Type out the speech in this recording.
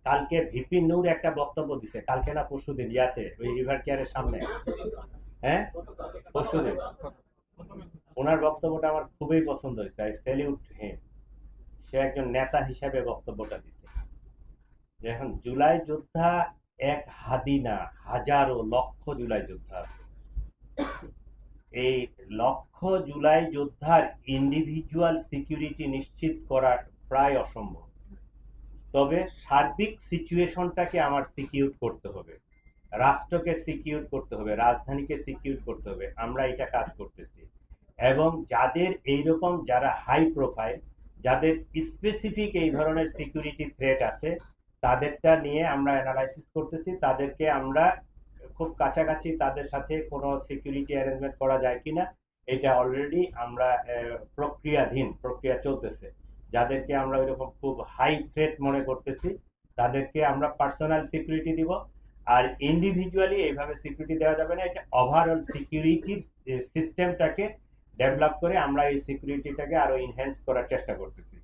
কালকে ভিপি নূর একটা বক্তব্য দিছে, কালকে না পরশুদিন, ইয়াতে ওই রিভার কেয়ারের সামনে। হ্যাঁ, পরশুদিন। ওনার বক্তব্যটা আমার খুবই পছন্দ হয়েছে, আই স্যালিউট হিম। সে একজন নেতা হিসেবে বক্তব্যটা দিছে। এখন জুলাই যোদ্ধা এক হাদি না, হাজারো লক্ষ জুলাই যোদ্ধা আছে। এই লক্ষ জুলাই যোদ্ধার ইন্ডিভিজুয়াল সিকিউরিটি নিশ্চিত করা প্রায় অসম্ভব। তবে সার্বিক সিচুয়েশনটাকে আমার সিকিউর করতে হবে, রাষ্ট্রকে সিকিউর করতে হবে, রাজধানীকে সিকিউর করতে হবে। আমরা এটা কাজ করতেছি। এবং যাদের এইরকম, যারা হাই প্রোফাইল, যাদের স্পেসিফিক এই ধরনের সিকিউরিটি থ্রেট আছে, তাদেরটা নিয়ে আমরা অ্যানালাইসিস করতেছি। তাদেরকে আমরা খুব কাছাকাছি, তাদের সাথে কোনো সিকিউরিটি অ্যারেঞ্জমেন্ট করা যায় কিনা, এটা অলরেডি আমরা প্রক্রিয়া চলতেছে। যাদেরকে আমরা ওইরকম খুব হাই থ্রেট মনে করতেছি, তাদেরকে আমরা পার্সোনাল সিকিউরিটি দিব। আর ইন্ডিভিজুয়ালি এইভাবে সিকিউরিটি দেওয়া যাবে না। এটা ওভারঅল সিকিউরিটির সিস্টেমটাকে ডেভেলপ করে আমরা এই সিকিউরিটিটাকে আরো ইনহ্যান্স করার চেষ্টা করতেছি।